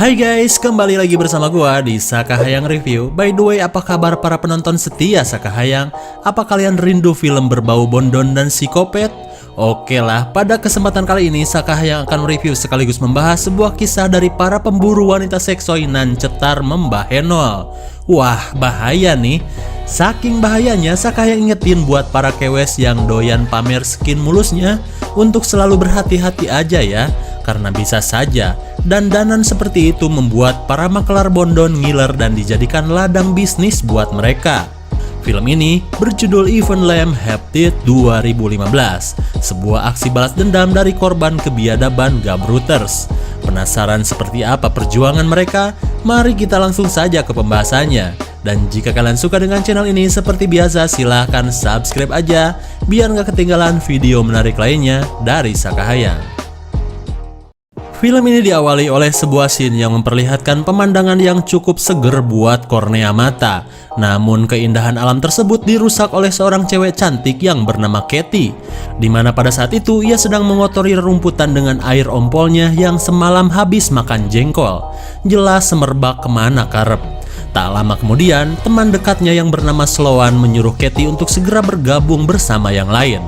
Hai guys, kembali lagi bersama gua di Saka Hayang Review. By the way, apa kabar para penonton setia Saka Hayang? Apa kalian rindu film berbau bondon dan psikopat? Oke lah, pada kesempatan kali ini Saka Hayang akan mereview sekaligus membahas sebuah kisah dari para pemburu wanita seksoy nan cetar membahenol. Wah, bahaya nih. Saking bahayanya, Saka Hayang ingetin buat para kewes yang doyan pamer skin mulusnya untuk selalu berhati-hati aja ya. Karena bisa saja dandanan seperti itu membuat para makelar bondon ngiler dan dijadikan ladang bisnis buat mereka. Film ini berjudul Even Lamb Hated 2015, sebuah aksi balas dendam dari korban kebiadaban Gabruters. Penasaran seperti apa perjuangan mereka? Mari kita langsung saja ke pembahasannya. Dan jika kalian suka dengan channel ini, seperti biasa silahkan subscribe aja biar nggak ketinggalan video menarik lainnya dari Saka Hayang. Film ini diawali oleh sebuah scene yang memperlihatkan pemandangan yang cukup seger buat kornea mata. Namun keindahan alam tersebut dirusak oleh seorang cewek cantik yang bernama Katie, dimana pada saat itu ia sedang mengotori rerumputan dengan air ompolnya yang semalam habis makan jengkol. Jelas semerbak kemana karep. Tak lama kemudian, teman dekatnya yang bernama Sloan menyuruh Katie untuk segera bergabung bersama yang lain.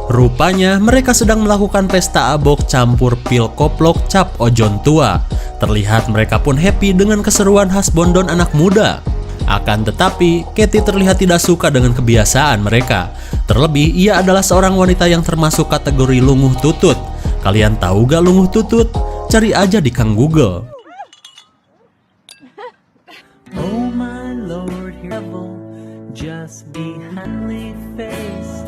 Rupanya mereka sedang melakukan pesta abok campur pil koplok cap ojon tua. Terlihat mereka pun happy dengan keseruan khas bondon anak muda. Akan tetapi, Katie terlihat tidak suka dengan kebiasaan mereka. Terlebih, ia adalah seorang wanita yang termasuk kategori lunguh tutut. Kalian tahu gak lunguh tutut? Cari aja di Kang Google. Oh my Lord, devil, just behind me face.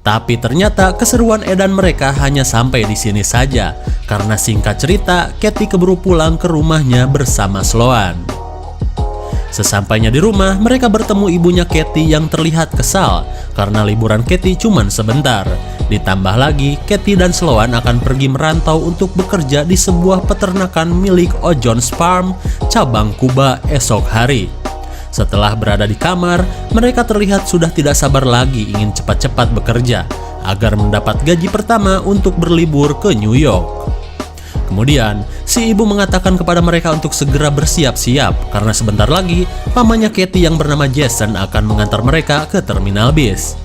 Tapi ternyata keseruan edan mereka hanya sampai di sini saja, karena singkat cerita, Katie keburu pulang ke rumahnya bersama Sloan. Sesampainya di rumah, mereka bertemu ibunya Katie yang terlihat kesal karena liburan Katie cuman sebentar. Ditambah lagi, Katie dan Sloan akan pergi merantau untuk bekerja di sebuah peternakan milik Ojon's Farm, cabang Kuba esok hari. Setelah berada di kamar, mereka terlihat sudah tidak sabar lagi ingin cepat-cepat bekerja agar mendapat gaji pertama untuk berlibur ke New York. Kemudian, si ibu mengatakan kepada mereka untuk segera bersiap-siap karena sebentar lagi pamannya Katie yang bernama Jason akan mengantar mereka ke terminal bis.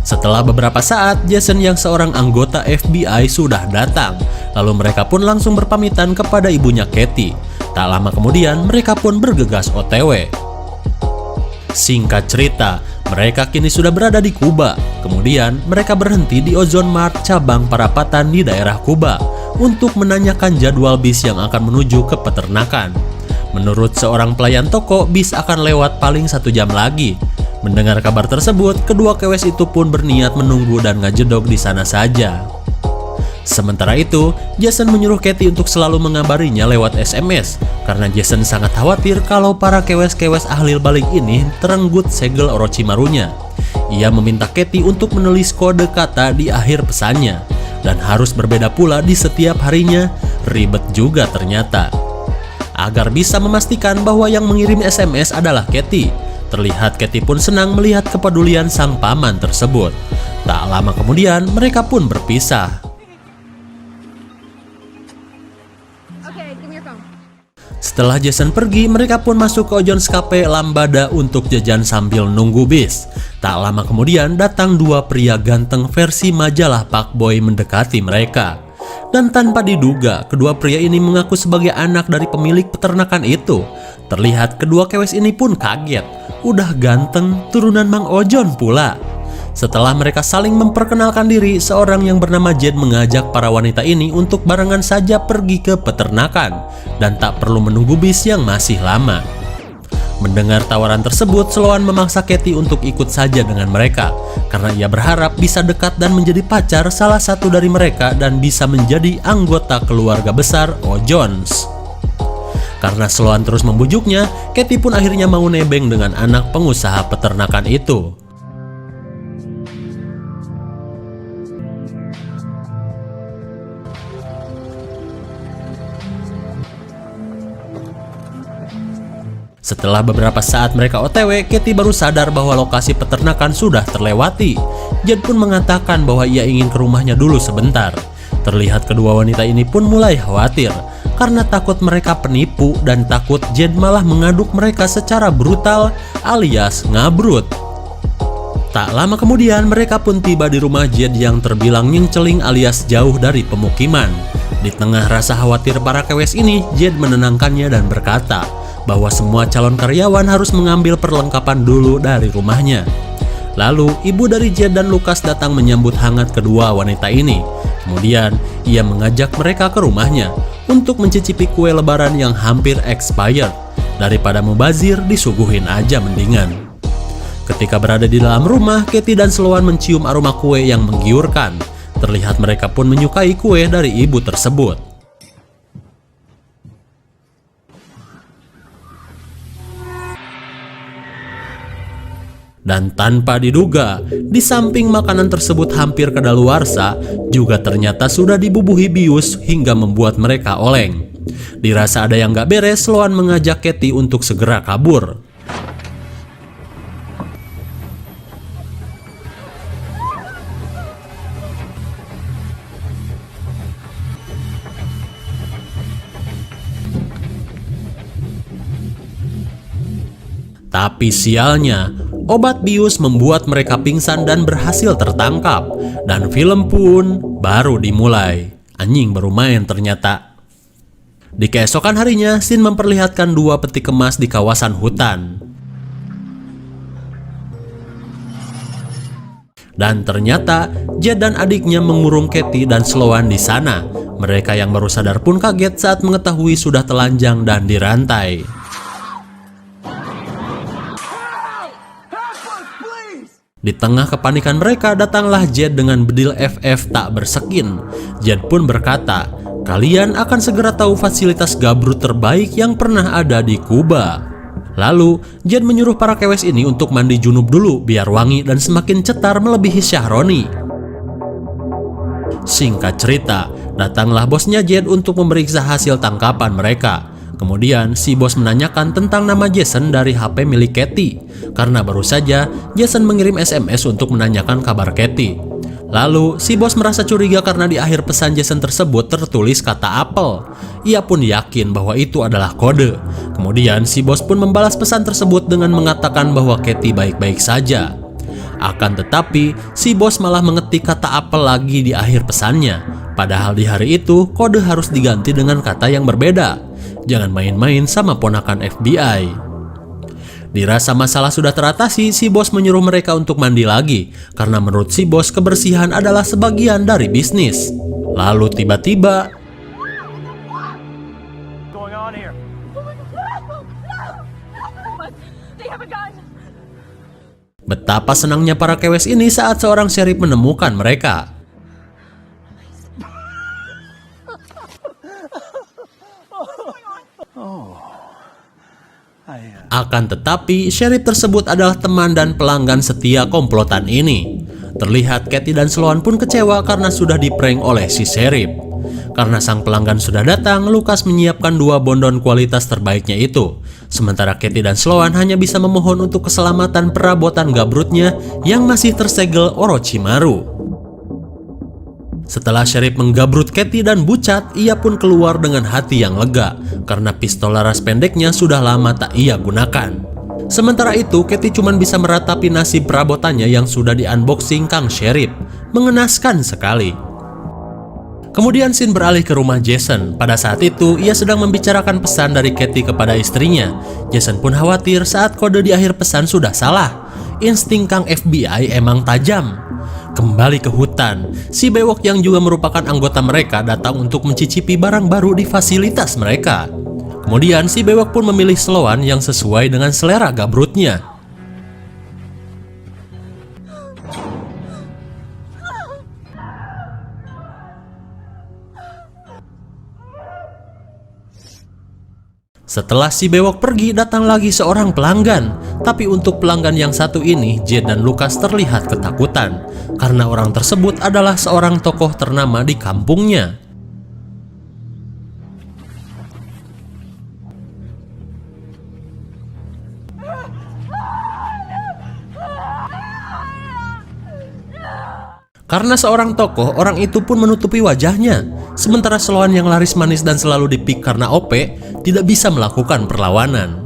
Setelah beberapa saat, Jason yang seorang anggota FBI sudah datang, lalu mereka pun langsung berpamitan kepada ibunya Katie. Tak lama kemudian, mereka pun bergegas OTW. Singkat cerita, mereka kini sudah berada di Kuba. Kemudian mereka berhenti di Ozone Mart cabang Parapatan di daerah Kuba untuk menanyakan jadwal bis yang akan menuju ke peternakan. Menurut seorang pelayan toko, bis akan lewat paling 1 jam lagi. Mendengar kabar tersebut, kedua kewes itu pun berniat menunggu dan ngajedok di sana saja. Sementara itu, Jason menyuruh Katie untuk selalu mengabarinya lewat SMS karena Jason sangat khawatir kalau para kewes-kewes ahli balik ini terenggut segel Orochimarunya. Ia meminta Katie untuk menulis kode kata di akhir pesannya dan harus berbeda pula di setiap harinya. Ribet juga ternyata. Agar bisa memastikan bahwa yang mengirim SMS adalah Katie, terlihat Katie pun senang melihat kepedulian sang paman tersebut. Tak lama kemudian mereka pun berpisah. Setelah Jason pergi, mereka pun masuk ke Ojon's Cafe Lambada untuk jajan sambil nunggu bis. Tak lama kemudian datang 2 pria ganteng versi majalah Pak Boy mendekati mereka. Dan tanpa diduga, kedua pria ini mengaku sebagai anak dari pemilik peternakan itu. Terlihat kedua kewes ini pun kaget. Udah ganteng, turunan Mang Ojon pula. Setelah mereka saling memperkenalkan diri, seorang yang bernama Jed mengajak para wanita ini untuk barengan saja pergi ke peternakan dan tak perlu menunggu bis yang masih lama. Mendengar tawaran tersebut, Sloan memaksa Katie untuk ikut saja dengan mereka karena ia berharap bisa dekat dan menjadi pacar salah satu dari mereka dan bisa menjadi anggota keluarga besar Ojon's. Karena Sloan terus membujuknya, Katie pun akhirnya mau nebeng dengan anak pengusaha peternakan itu. Setelah beberapa saat mereka OTW, Katie baru sadar bahwa lokasi peternakan sudah terlewati. Jed pun mengatakan bahwa ia ingin ke rumahnya dulu sebentar. Terlihat kedua wanita ini pun mulai khawatir karena takut mereka penipu dan takut Jed malah mengaduk mereka secara brutal alias ngabrut. Tak lama kemudian mereka pun tiba di rumah Jed yang terbilang nyengceling alias jauh dari pemukiman. Di tengah rasa khawatir para kewes ini, Jed menenangkannya dan berkata bahwa semua calon karyawan harus mengambil perlengkapan dulu dari rumahnya. Lalu, ibu dari Jed dan Lucas datang menyambut hangat kedua wanita ini. Kemudian, ia mengajak mereka ke rumahnya untuk mencicipi kue lebaran yang hampir expired. Daripada mubazir, disuguhin aja mendingan. Ketika berada di dalam rumah, Katie dan Sloan mencium aroma kue yang menggiurkan. Terlihat mereka pun menyukai kue dari ibu tersebut. Dan tanpa diduga, di samping makanan tersebut hampir kadaluarsa, juga ternyata sudah dibubuhi bius hingga membuat mereka oleng. Dirasa ada yang gak beres, Sloan mengajak Katie untuk segera kabur. Tapi sialnya, obat bius membuat mereka pingsan dan berhasil tertangkap. Dan film pun baru dimulai. Anjing baru main ternyata. Di keesokan harinya, Sin memperlihatkan dua peti kemas di kawasan hutan. Dan ternyata, Jed dan adiknya mengurung Katie dan Sloan di sana. Mereka yang baru sadar pun kaget saat mengetahui sudah telanjang dan dirantai. Di tengah kepanikan mereka, datanglah Jed dengan bedil FF tak bersekin. Jed pun berkata, kalian akan segera tahu fasilitas gabrut terbaik yang pernah ada di Kuba. Lalu, Jed menyuruh para kewes ini untuk mandi junub dulu biar wangi dan semakin cetar melebihi Shahroni. Singkat cerita, datanglah bosnya Jed untuk memeriksa hasil tangkapan mereka. Kemudian si bos menanyakan tentang nama Jason dari HP milik Katie, karena baru saja Jason mengirim SMS untuk menanyakan kabar Katie. Lalu si bos merasa curiga karena di akhir pesan Jason tersebut tertulis kata Apple. Ia pun yakin bahwa itu adalah kode. Kemudian si bos pun membalas pesan tersebut dengan mengatakan bahwa Katie baik-baik saja. Akan tetapi, si bos malah mengetik kata Apple lagi di akhir pesannya. Padahal di hari itu kode harus diganti dengan kata yang berbeda. Jangan main-main sama ponakan FBI. Dirasa masalah sudah teratasi, si bos menyuruh mereka untuk mandi lagi. Karena menurut si bos kebersihan adalah sebagian dari bisnis. Lalu tiba-tiba betapa senangnya para kewes ini saat seorang sheriff menemukan mereka. Akan tetapi, sheriff tersebut adalah teman dan pelanggan setia komplotan ini. Terlihat Katie dan Sloan pun kecewa karena sudah diprank oleh si sheriff. Karena sang pelanggan sudah datang, Lucas menyiapkan dua bondon kualitas terbaiknya itu. Sementara Katie dan Sloan hanya bisa memohon untuk keselamatan perabotan gabrutnya yang masih tersegel Orochimaru. Setelah sheriff menggabrut Katie dan Bucat, ia pun keluar dengan hati yang lega karena pistol laras pendeknya sudah lama tak ia gunakan. Sementara itu, Katie cuma bisa meratapi nasib perabotannya yang sudah di-unboxing Kang Sheriff. Mengenaskan sekali. Kemudian Sin beralih ke rumah Jason. Pada saat itu, ia sedang membicarakan pesan dari Katie kepada istrinya. Jason pun khawatir saat kode di akhir pesan sudah salah. Insting Kang FBI emang tajam. Kembali ke hutan, si bewok yang juga merupakan anggota mereka datang untuk mencicipi barang baru di fasilitas mereka. Kemudian si bewok pun memilih Sloan yang sesuai dengan selera gabrutnya. Setelah si bewok pergi, datang lagi seorang pelanggan. Tapi untuk pelanggan yang satu ini, Jed dan Lucas terlihat ketakutan. Karena orang tersebut adalah seorang tokoh ternama di kampungnya. Karena seorang tokoh, orang itu pun menutupi wajahnya. Sementara Sloan yang laris manis dan selalu dipik karena OP, tidak bisa melakukan perlawanan.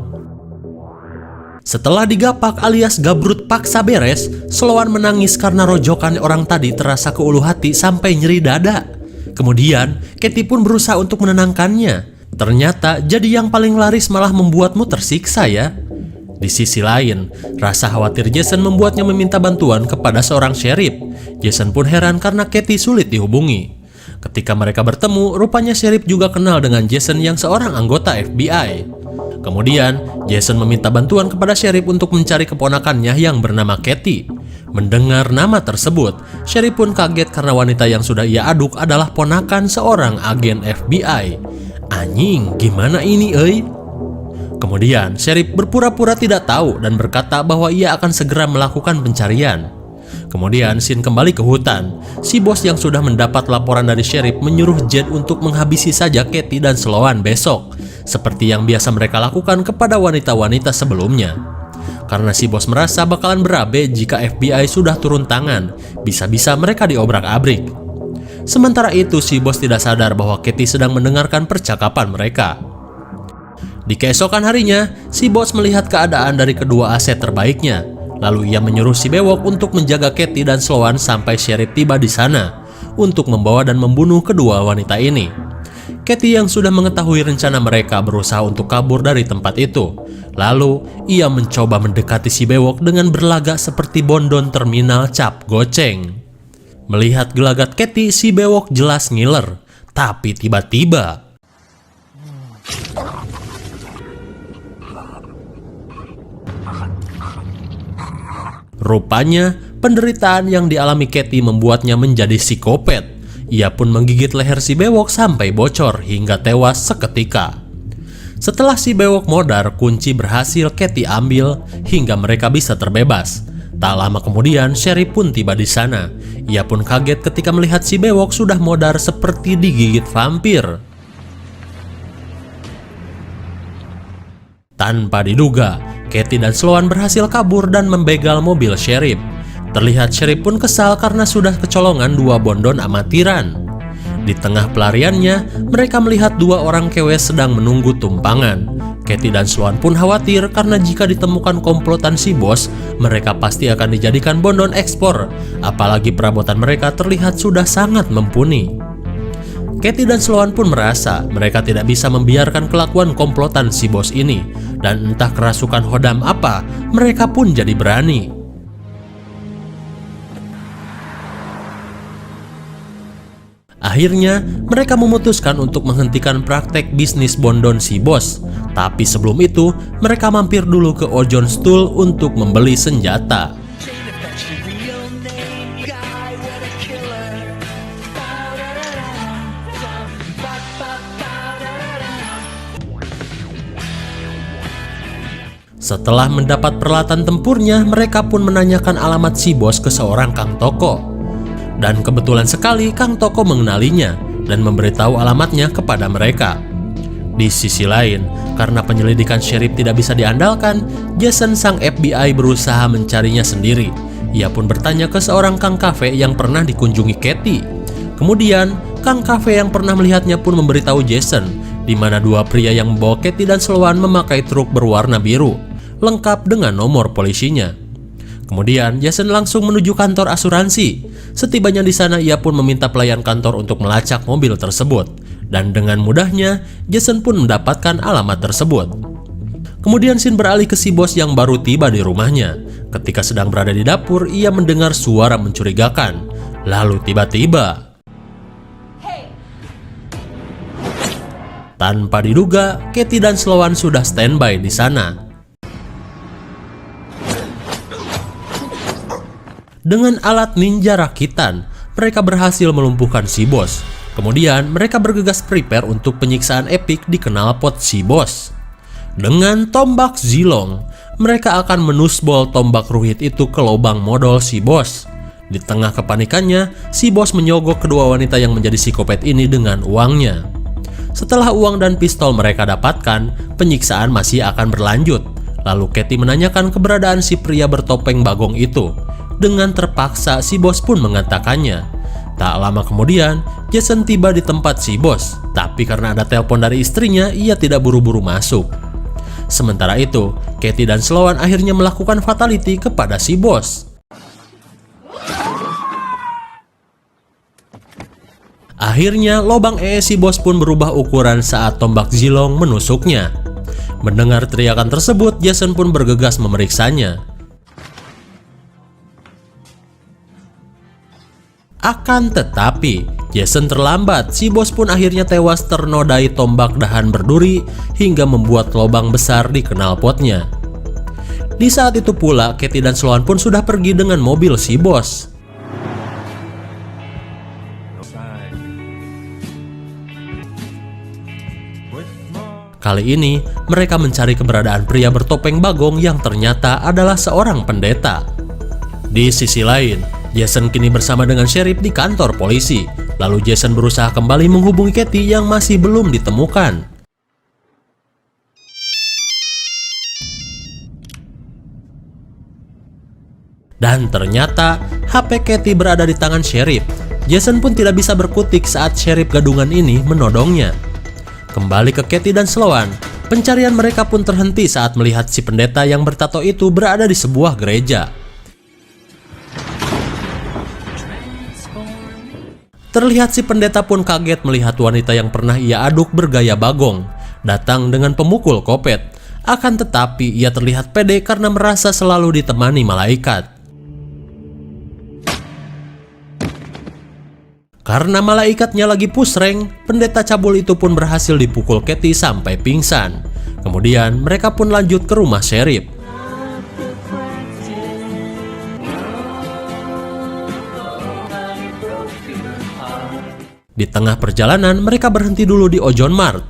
Setelah digapak alias gabrut paksa beres, Sloan menangis karena rojokan orang tadi terasa ke ulu hati sampai nyeri dada. Kemudian, Katie pun berusaha untuk menenangkannya. Ternyata, jadi yang paling laris malah membuatmu tersiksa ya. Di sisi lain, rasa khawatir Jason membuatnya meminta bantuan kepada seorang sheriff. Jason pun heran karena Katie sulit dihubungi. Ketika mereka bertemu, rupanya sheriff juga kenal dengan Jason yang seorang anggota FBI. Kemudian, Jason meminta bantuan kepada sheriff untuk mencari keponakannya yang bernama Katie. Mendengar nama tersebut, sheriff pun kaget karena wanita yang sudah ia aduk adalah ponakan seorang agen FBI. Anjing, gimana ini, euy? Kemudian, sheriff berpura-pura tidak tahu dan berkata bahwa ia akan segera melakukan pencarian. Kemudian, Sin kembali ke hutan. Si bos yang sudah mendapat laporan dari sheriff menyuruh Jed untuk menghabisi saja Katie dan Sloan besok, seperti yang biasa mereka lakukan kepada wanita-wanita sebelumnya. Karena si bos merasa bakalan berabe jika FBI sudah turun tangan, bisa-bisa mereka diobrak-abrik. Sementara itu, si bos tidak sadar bahwa Katie sedang mendengarkan percakapan mereka. Di keesokan harinya, si bos melihat keadaan dari kedua aset terbaiknya. Lalu ia menyuruh si bewok untuk menjaga Katie dan Sloan sampai sheriff tiba di sana untuk membawa dan membunuh kedua wanita ini. Katie yang sudah mengetahui rencana mereka berusaha untuk kabur dari tempat itu. Lalu, ia mencoba mendekati si bewok dengan berlagak seperti bondon terminal cap goceng. Melihat gelagat Katie, si bewok jelas ngiler. Tapi tiba-tiba rupanya, penderitaan yang dialami Katie membuatnya menjadi psikopat. Ia pun menggigit leher si bewok sampai bocor hingga tewas seketika. Setelah si bewok modar, kunci berhasil Katie ambil hingga mereka bisa terbebas. Tak lama kemudian, sheriff pun tiba di sana. Ia pun kaget ketika melihat si bewok sudah modar seperti digigit vampir. Tanpa diduga, Katie dan Sloan berhasil kabur dan membegal mobil sheriff. Terlihat sheriff pun kesal karena sudah kecolongan dua bondon amatiran. Di tengah pelariannya, mereka melihat dua orang kewes sedang menunggu tumpangan. Katie dan Sloan pun khawatir karena jika ditemukan komplotan si bos, mereka pasti akan dijadikan bondon ekspor. Apalagi perabotan mereka terlihat sudah sangat mumpuni. Katie dan Sloan pun merasa mereka tidak bisa membiarkan kelakuan komplotan si bos ini. Dan entah kerasukan hodam apa, mereka pun jadi berani. Akhirnya, mereka memutuskan untuk menghentikan praktek bisnis bondon si bos. Tapi sebelum itu, mereka mampir dulu ke Ojon Stool untuk membeli senjata. Setelah mendapat peralatan tempurnya, mereka pun menanyakan alamat si bos ke seorang Kang Toko. Dan kebetulan sekali Kang Toko mengenalinya dan memberitahu alamatnya kepada mereka. Di sisi lain, karena penyelidikan sheriff tidak bisa diandalkan, Jason sang FBI berusaha mencarinya sendiri. Ia pun bertanya ke seorang Kang Cafe yang pernah dikunjungi Katie. Kemudian, Kang Cafe yang pernah melihatnya pun memberitahu Jason, di mana dua pria yang membawa Katie dan Sloan memakai truk berwarna biru, lengkap dengan nomor polisinya. Kemudian Jason langsung menuju kantor asuransi. Setibanya di sana, ia pun meminta pelayan kantor untuk melacak mobil tersebut. Dan dengan mudahnya, Jason pun mendapatkan alamat tersebut. Kemudian Sin beralih ke si bos yang baru tiba di rumahnya. Ketika sedang berada di dapur, ia mendengar suara mencurigakan. Lalu tiba-tiba, tanpa diduga, Katie dan Sloan sudah standby di sana. Dengan alat ninja rakitan, mereka berhasil melumpuhkan si bos. Kemudian mereka bergegas prepare untuk penyiksaan epik di knalpot si bos. Dengan tombak Zilong, mereka akan menusbol tombak ruhit itu ke lubang modal si bos. Di tengah kepanikannya, si bos menyogok kedua wanita yang menjadi psikopat ini dengan uangnya. Setelah uang dan pistol mereka dapatkan, penyiksaan masih akan berlanjut. Lalu Katie menanyakan keberadaan si pria bertopeng bagong itu. Dengan terpaksa si bos pun mengatakannya. Tak lama kemudian, Jason tiba di tempat si bos, tapi karena ada telepon dari istrinya, ia tidak buru-buru masuk. Sementara itu, Katie dan Sloan akhirnya melakukan fatality kepada si bos. Akhirnya, lobang si bos pun berubah ukuran saat tombak Zilong menusuknya. Mendengar teriakan tersebut, Jason pun bergegas memeriksanya. Akan tetapi, Jason terlambat. Si bos pun akhirnya tewas ternodai tombak dahan berduri hingga membuat lubang besar di knalpotnya. Di saat itu pula, Katie dan Sloan pun sudah pergi dengan mobil si bos. Kali ini, mereka mencari keberadaan pria bertopeng bagong yang ternyata adalah seorang pendeta. Di sisi lain, Jason kini bersama dengan sheriff di kantor polisi. Lalu Jason berusaha kembali menghubungi Katie yang masih belum ditemukan. Dan ternyata HP Katie berada di tangan sheriff. Jason pun tidak bisa berkutik saat sheriff gadungan ini menodongnya. Kembali ke Katie dan Sloan, pencarian mereka pun terhenti saat melihat si pendeta yang bertato itu berada di sebuah gereja. Terlihat si pendeta pun kaget melihat wanita yang pernah ia aduk bergaya bagong datang dengan pemukul kopet. Akan tetapi ia terlihat pede karena merasa selalu ditemani malaikat. Karena malaikatnya lagi push rank, pendeta cabul itu pun berhasil dipukul Katie sampai pingsan. Kemudian mereka pun lanjut ke rumah sheriff. Di tengah perjalanan, mereka berhenti dulu di Ojon Mart.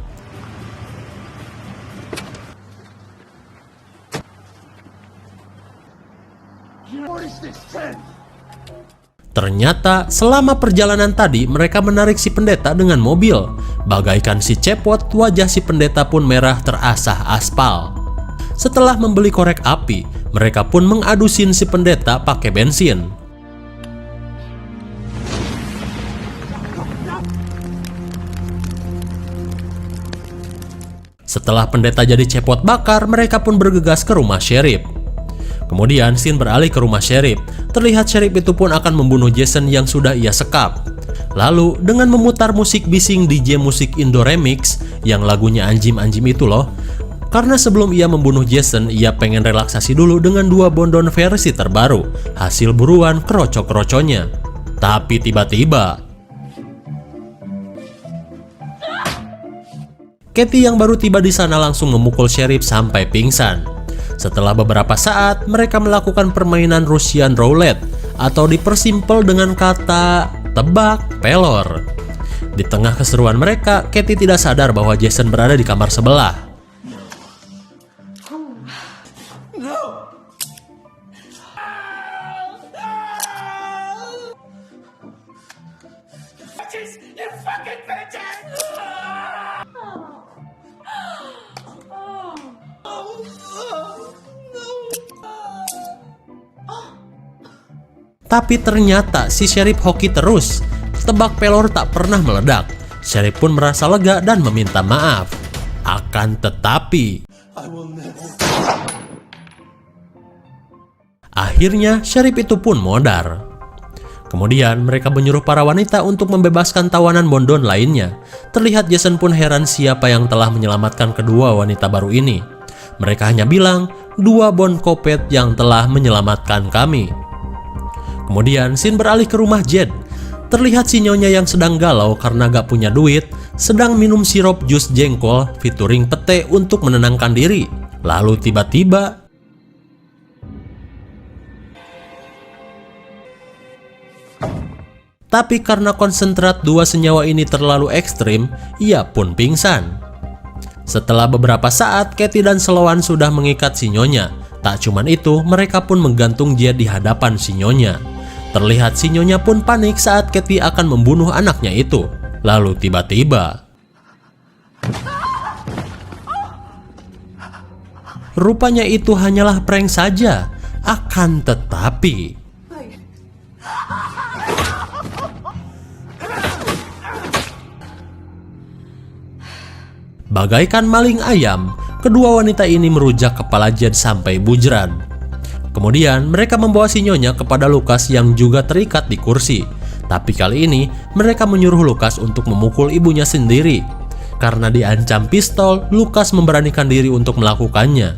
Ternyata, selama perjalanan tadi, mereka menarik si pendeta dengan mobil. Bagaikan si cepot, wajah si pendeta pun merah terasah aspal. Setelah membeli korek api, mereka pun mengadusin si pendeta pakai bensin. Setelah pendeta jadi cepot bakar, mereka pun bergegas ke rumah sheriff. Kemudian scene beralih ke rumah sheriff. Terlihat sheriff itu pun akan membunuh Jason yang sudah ia sekap. Lalu dengan memutar musik bising DJ musik Indo Remix yang lagunya anjim-anjim itu loh. Karena sebelum ia membunuh Jason, ia pengen relaksasi dulu dengan 2 bondon versi terbaru, hasil buruan kroco-kroconya. Tapi tiba-tiba Katie yang baru tiba di sana langsung memukul sheriff sampai pingsan. Setelah beberapa saat, mereka melakukan permainan Russian roulette atau dipersimpel dengan kata tebak pelor. Di tengah keseruan mereka, Katie tidak sadar bahwa Jason berada di kamar sebelah. Tapi ternyata si sheriff hoki terus. Tebak pelor tak pernah meledak. Sheriff pun merasa lega dan meminta maaf. Akan tetapi akhirnya sheriff itu pun modar. Kemudian mereka menyuruh para wanita untuk membebaskan tawanan bondon lainnya. Terlihat Jason pun heran siapa yang telah menyelamatkan kedua wanita baru ini. Mereka hanya bilang, 2 bon kopet yang telah menyelamatkan kami. Kemudian scene beralih ke rumah Jed. Terlihat si nyonya yang sedang galau karena gak punya duit, sedang minum sirup jus jengkol featuring pete untuk menenangkan diri. Lalu tiba-tiba tapi karena konsentrat 2 senyawa ini terlalu ekstrim, ia pun pingsan. Setelah beberapa saat, Katie dan Sloan sudah mengikat si nyonya. Tak cuman itu, mereka pun menggantung Jed di hadapan si nyonya. Terlihat si nyonya pun panik saat Katie akan membunuh anaknya itu. Lalu tiba-tiba rupanya itu hanyalah prank saja. Akan tetapi Bagaikan maling ayam, kedua wanita ini merujak kepala Jed sampai bujram. Kemudian mereka membawa si Nyonya kepada Lukas yang juga terikat di kursi. Tapi kali ini mereka menyuruh Lukas untuk memukul ibunya sendiri. Karena diancam pistol, Lukas memberanikan diri untuk melakukannya.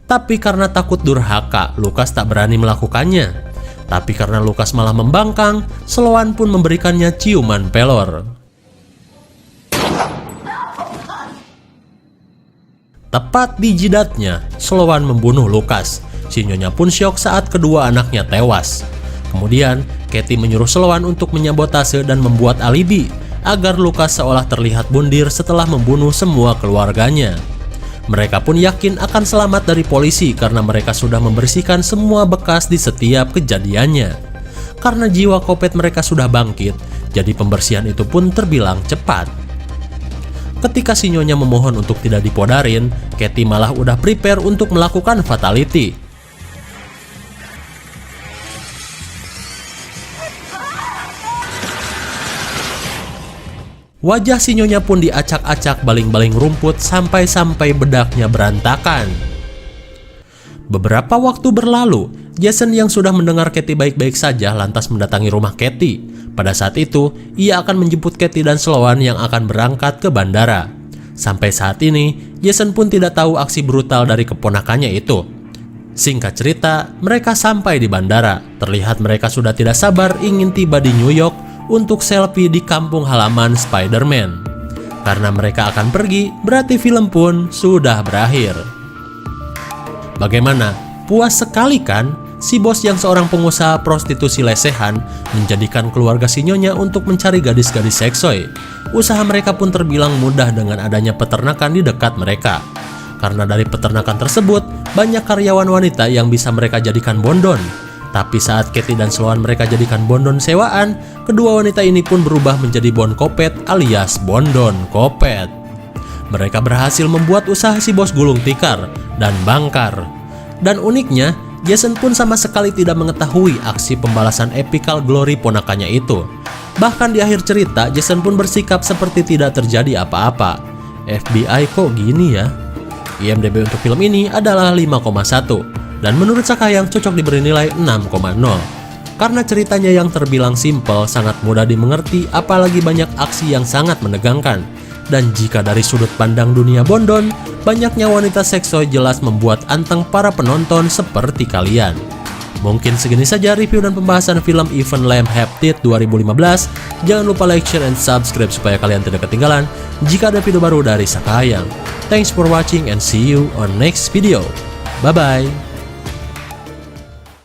Tapi karena takut durhaka, Lukas tak berani melakukannya. Tapi karena Lukas malah membangkang, Sloan pun memberikannya ciuman pelor. Tepat di jidatnya, Sloan membunuh Lukas. Si Nyonya pun syok saat kedua anaknya tewas. Kemudian, Katie menyuruh Sloan untuk menyabotase dan membuat alibi agar Lukas seolah terlihat bundir setelah membunuh semua keluarganya. Mereka pun yakin akan selamat dari polisi karena mereka sudah membersihkan semua bekas di setiap kejadiannya. Karena jiwa kopet mereka sudah bangkit, jadi pembersihan itu pun terbilang cepat. Ketika si Nyonya memohon untuk tidak dipodarin, Katie malah udah prepare untuk melakukan fatality. Wajah si Nyonya pun diacak-acak baling-baling rumput sampai-sampai bedaknya berantakan. Beberapa waktu berlalu, Jason yang sudah mendengar Katie baik-baik saja lantas mendatangi rumah Katie. Pada saat itu, ia akan menjemput Katie dan Sloan yang akan berangkat ke bandara. Sampai saat ini, Jason pun tidak tahu aksi brutal dari keponakannya itu. Singkat cerita, mereka sampai di bandara. Terlihat mereka sudah tidak sabar ingin tiba di New York untuk selfie di kampung halaman Spider-Man. Karena mereka akan pergi, berarti film pun sudah berakhir. Bagaimana? Puas sekali kan? Si bos yang seorang pengusaha prostitusi lesehan menjadikan keluarga si Nyonya untuk mencari gadis-gadis seksoi. Usaha mereka pun terbilang mudah dengan adanya peternakan di dekat mereka. Karena dari peternakan tersebut, banyak karyawan wanita yang bisa mereka jadikan bondon. Tapi saat Katie dan Sloan mereka jadikan bondon sewaan, kedua wanita ini pun berubah menjadi bon kopet alias bondon kopet. Mereka berhasil membuat usaha si bos gulung tikar dan bangkar. Dan uniknya, Jason pun sama sekali tidak mengetahui aksi pembalasan epical glory ponakannya itu. Bahkan di akhir cerita, Jason pun bersikap seperti tidak terjadi apa-apa. FBI kok gini ya? IMDb untuk film ini adalah 5,1. Dan menurut Sakayang cocok diberi nilai 6,0. Karena ceritanya yang terbilang simpel, sangat mudah dimengerti, apalagi banyak aksi yang sangat menegangkan. Dan jika dari sudut pandang dunia bondon, banyaknya wanita seksoi jelas membuat anteng para penonton seperti kalian. Mungkin segini saja review dan pembahasan film Even Lamb Hapted 2015. Jangan lupa like, share, and subscribe supaya kalian tidak ketinggalan jika ada video baru dari Sakayang. Thanks for watching and see you on next video. Bye-bye.